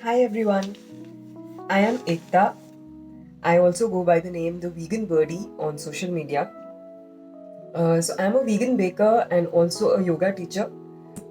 Hi everyone, I am Ekta. I also go by the name The Vegan Birdie on social media. So I'm a vegan baker and also a yoga teacher.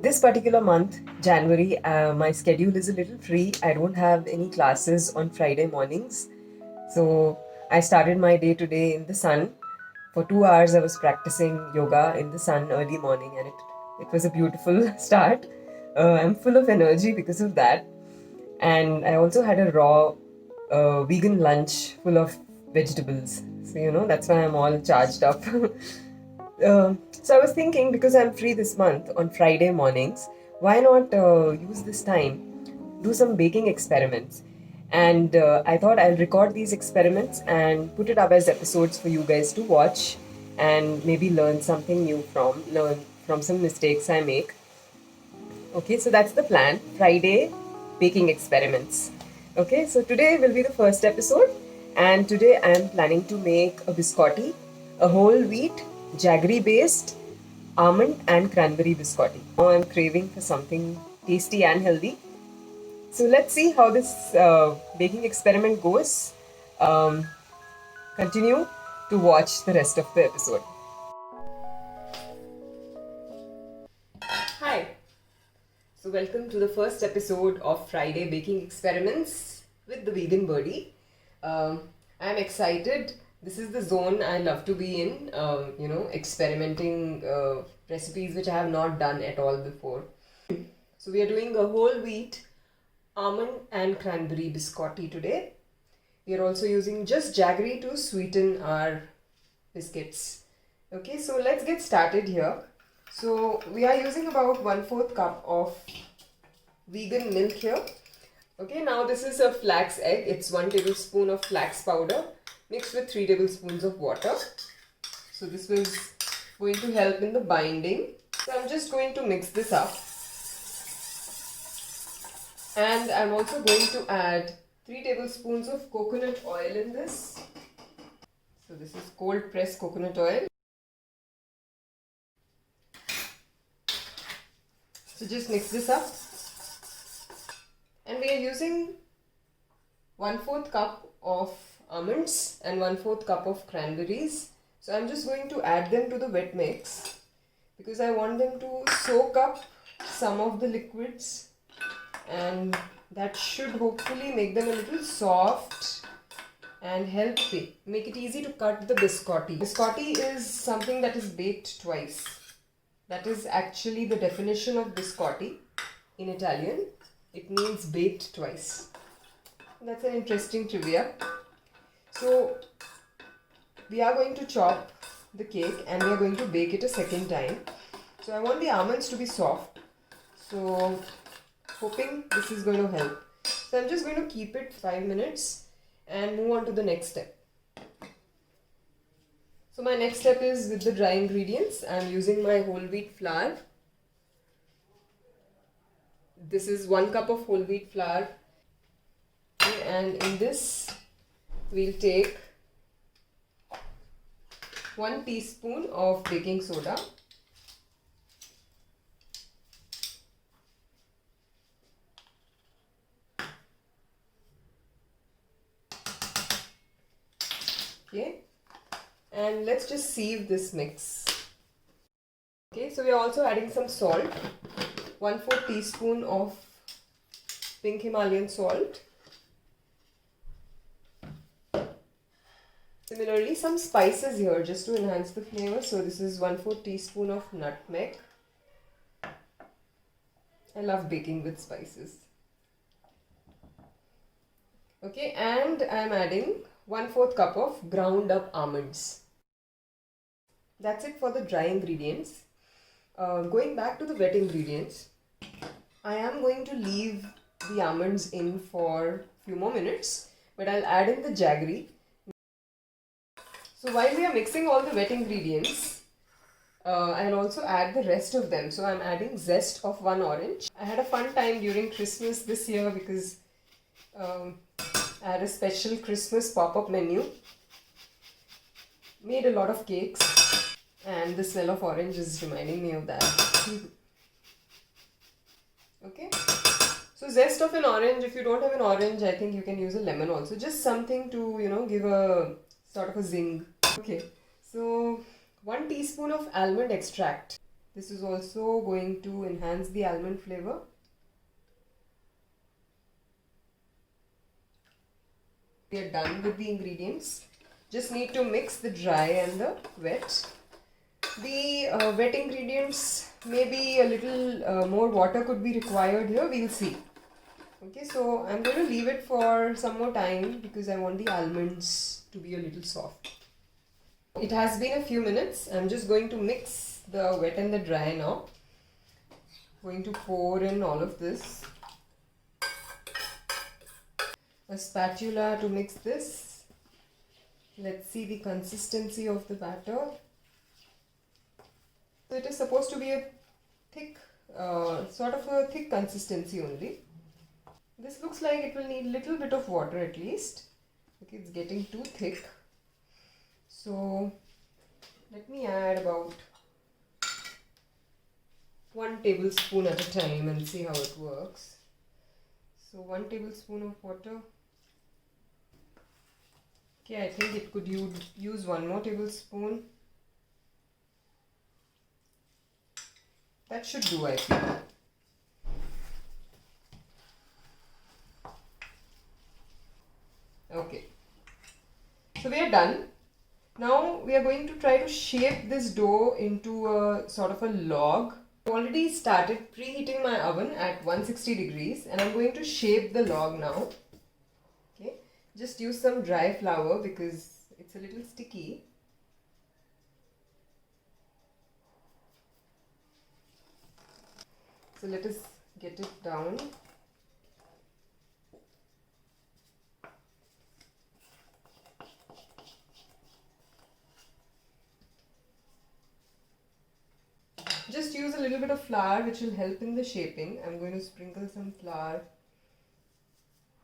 This particular month, January, my schedule is a little free. I don't have any classes on Friday mornings. So I started my day today in the sun. For 2 hours, I was practicing yoga in the sun early morning, and it was a beautiful start. I'm full of energy because of that. And I also had a raw vegan lunch full of vegetables. So, that's why I'm all charged up. So I was thinking, because I'm free this month on Friday mornings, why not use this time, do some baking experiments? And I thought I'll record these experiments and put it up as episodes for you guys to watch and maybe learn something new learn from some mistakes I make. Okay, so that's the plan. Friday baking experiments. Okay, so today will be the first episode, and today I am planning to make a biscotti, a whole wheat, jaggery based almond and cranberry biscotti. Now I'm craving for something tasty and healthy. So let's see how this baking experiment goes. Continue to watch the rest of the episode. Hi. So welcome to the first episode of Friday Baking Experiments with the Vegan Birdie. I'm excited. This is the zone I love to be in, experimenting recipes which I have not done at all before. So we are doing a whole wheat almond and cranberry biscotti today. We are also using just jaggery to sweeten our biscuits. Okay, so let's get started here. So we are using about 1/4 cup of vegan milk here. Okay, now this is a flax egg. It's 1 tablespoon of flax powder mixed with 3 tablespoons of water. So this was going to help in the binding. So I'm just going to mix this up. And I'm also going to add 3 tablespoons of coconut oil in this. So this is cold pressed coconut oil. So just mix this up. And we are using 1/4 cup of almonds and 1/4 cup of cranberries. So I'm just going to add them to the wet mix because I want them to soak up some of the liquids, and that should hopefully make them a little soft and help make it easy to cut the biscotti. Biscotti is something that is baked twice. That is actually the definition of biscotti in Italian. It means baked twice. That's an interesting trivia. So we are going to chop the cake and we are going to bake it a second time. So I want the almonds to be soft. So hoping this is going to help. So I'm just going to keep it 5 minutes and move on to the next step. So my next step is with the dry ingredients. I'm using my whole wheat flour. This is 1 cup of whole wheat flour. Okay, and in this we'll take 1 teaspoon of baking soda. Okay, and let's just sieve this mix. Okay, so we are also adding some salt. 1/4 teaspoon of pink Himalayan salt. Similarly, some spices here just to enhance the flavor. So this is 1/4 teaspoon of nutmeg. I love baking with spices. Okay, and I'm adding 1/4 cup of ground up almonds. That's it for the dry ingredients. Going back to the wet ingredients, I am going to leave the almonds in for a few more minutes, but I'll add in the jaggery. So while we are mixing all the wet ingredients, I'll also add the rest of them. So I'm adding zest of 1 orange. I had a fun time during Christmas this year because I had a special Christmas pop-up menu. Made a lot of cakes, and the smell of orange is reminding me of that. Okay. So zest of an orange, if you don't have an orange, I think you can use a lemon also. Just something to, give a sort of a zing. Okay, so 1 teaspoon of almond extract. This is also going to enhance the almond flavor. We are done with the ingredients. Just need to mix the dry and the wet. The wet ingredients, maybe a little more water could be required here. We'll see. Okay, so I'm going to leave it for some more time because I want the almonds to be a little soft. It has been a few minutes. I'm just going to mix the wet and the dry now. Going to pour in all of this. A spatula to mix this. Let's see the consistency of the batter. So it is supposed to be a thick, sort of a thick consistency only. This looks like it will need a little bit of water at least. Okay, it's getting too thick. So let me add about 1 tablespoon at a time and see how it works. So 1 tablespoon of water. Okay, I think it could use 1 more tablespoon. That should do, I think. Okay. So we are done. Now we are going to try to shape this dough into a sort of a log. I already started preheating my oven at 160 degrees and I'm going to shape the log now. Okay. Just use some dry flour because it's a little sticky. So let us get it down. Just use a little bit of flour which will help in the shaping. I'm going to sprinkle some flour.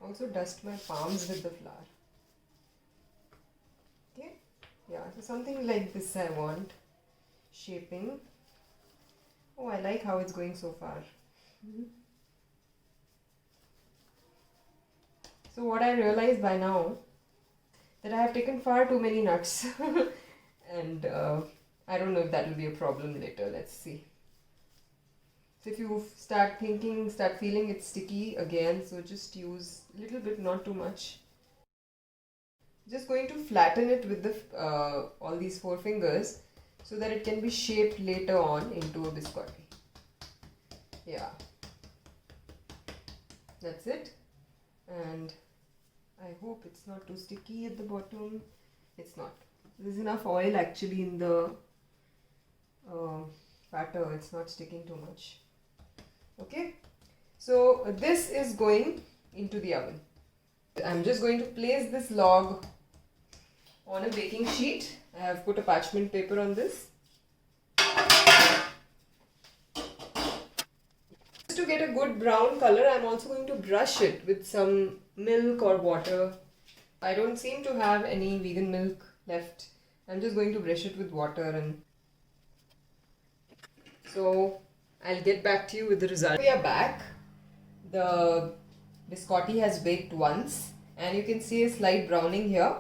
Also dust my palms with the flour. Okay, yeah, so something like this I want. Shaping. Oh, I like how it's going so far. So what I realized by now that I have taken far too many nuts and I don't know if that will be a problem later. Let's see. So if you start feeling it's sticky again, so just use a little bit, not too much. Just going to flatten it with the all these 4 fingers so that it can be shaped later on into a biscotti. Yeah, that's it. And I hope it's not too sticky at the bottom. It's not. There's enough oil actually in the batter. It's not sticking too much. Okay, so this is going into the oven. I'm just going to place this log on a baking sheet. I have put a parchment paper on this. Just to get a good brown color, I'm also going to brush it with some milk or water. I don't seem to have any vegan milk left. I'm just going to brush it with water, and so I'll get back to you with the result. We are back. The biscotti has baked once and you can see a slight browning here.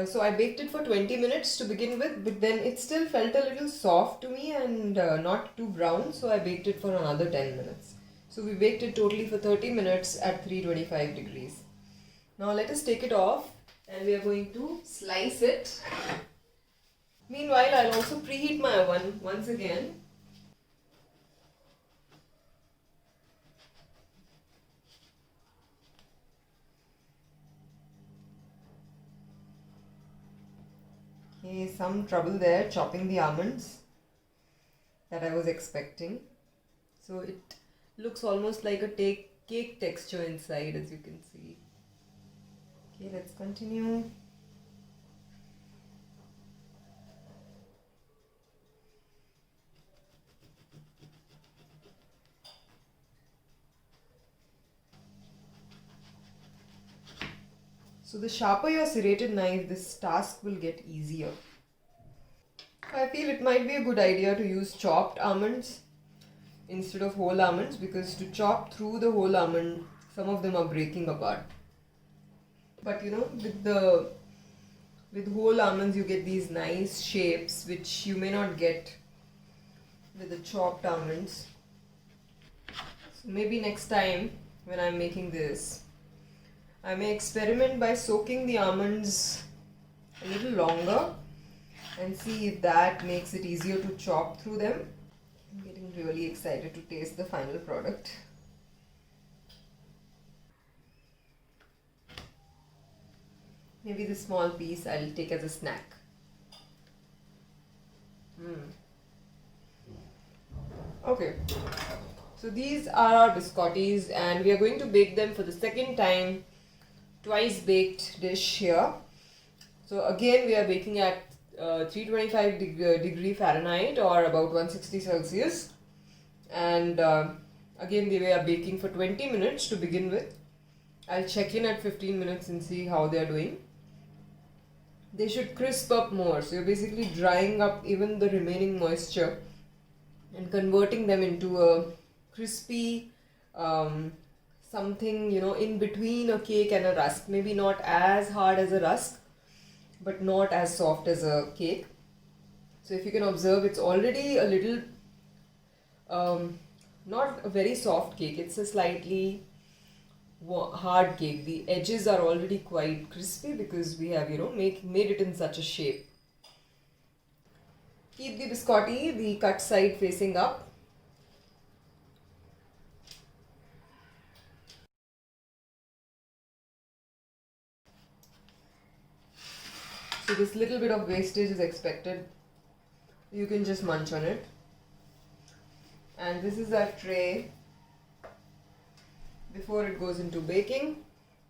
So I baked it for 20 minutes to begin with, but then it still felt a little soft to me and not too brown, so I baked it for another 10 minutes. So we baked it totally for 30 minutes at 325 degrees. Now let us take it off and we are going to slice it. Meanwhile, I'll also preheat my oven once again. Okay, some trouble there chopping the almonds that I was expecting. So it looks almost like a cake texture inside, as you can see. Okay, let's continue. So the sharper your serrated knife, this task will get easier. I feel it might be a good idea to use chopped almonds. instead of whole almonds, because to chop through the whole almond, some of them are breaking apart. But you know, with whole almonds you get these nice shapes which you may not get with the chopped almonds. So maybe next time when I'm making this, I may experiment by soaking the almonds a little longer and see if that makes it easier to chop through them. I'm getting really excited to taste the final product. Maybe this small piece I'll take as a snack. Okay, so these are our biscottis and we are going to bake them for the second time, twice baked dish here. So again we are baking at 325 degree Fahrenheit or about 160 Celsius, and again they were baking for 20 minutes to begin with. I'll check in at 15 minutes and see how they are doing. They should crisp up more, so you're basically drying up even the remaining moisture and converting them into a crispy something, you know, in between a cake and a rusk. Maybe not as hard as a rusk, but not as soft as a cake. So if you can observe, it's already a little not a very soft cake, it's a slightly hard cake. The edges are already quite crispy because we have, you know, made it in such a shape. Keep the biscotti, the cut side facing up. So this little bit of wastage is expected. You can just munch on it. And this is our tray before it goes into baking,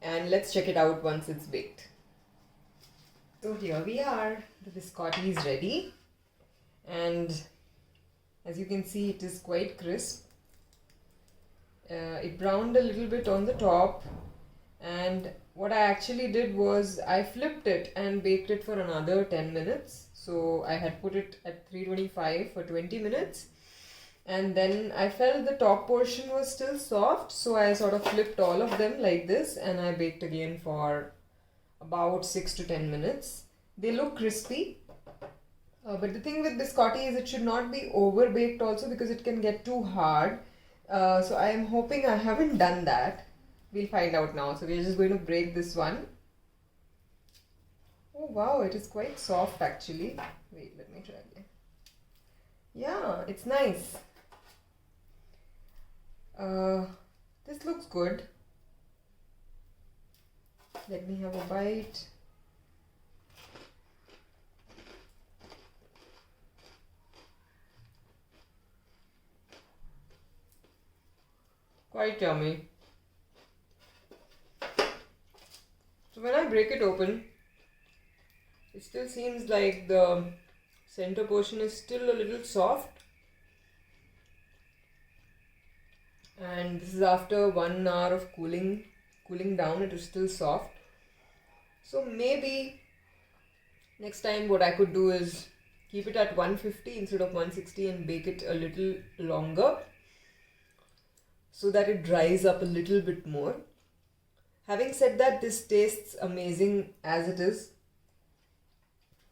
and let's check it out once it's baked. So here we are, the biscotti is ready, and as you can see it is quite crisp. It browned a little bit on the top, and what I actually did was I flipped it and baked it for another 10 minutes. So I had put it at 325 for 20 minutes. And then I felt the top portion was still soft, so I sort of flipped all of them like this and I baked again for about 6 to 10 minutes. They look crispy, but the thing with biscotti is it should not be over baked also because it can get too hard. So I am hoping I haven't done that. We'll find out now. So we're just going to break this one. Oh wow, it is quite soft actually. Wait, let me try again. Yeah, it's nice. This looks good. Let me have a bite. Quite yummy. So when I break it open, it still seems like the center portion is still a little soft. And this is after 1 hour of cooling down, it is still soft. So maybe next time what I could do is keep it at 150 instead of 160 and bake it a little longer so that it dries up a little bit more. Having said that, this tastes amazing as it is.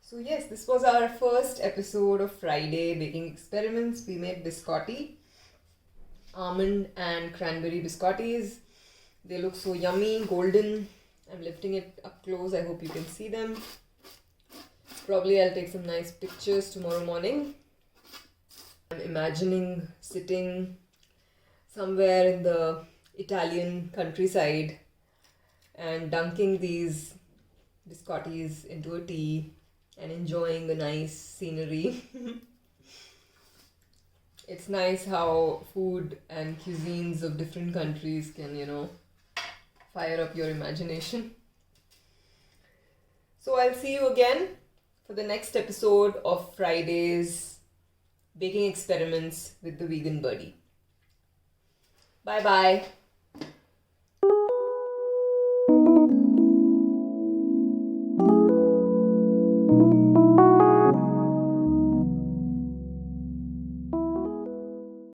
So yes, this was our first episode of Friday Baking Experiments. We made biscotti, almond and cranberry biscottis. They look so yummy, golden. I'm lifting it up close. I hope you can see them. Probably I'll take some nice pictures tomorrow morning. I'm imagining sitting somewhere in the Italian countryside and dunking these biscottis into a tea and enjoying the nice scenery. It's nice how food and cuisines of different countries can, you know, fire up your imagination. So I'll see you again for the next episode of Friday's Baking Experiments with the Vegan Birdie. Bye bye.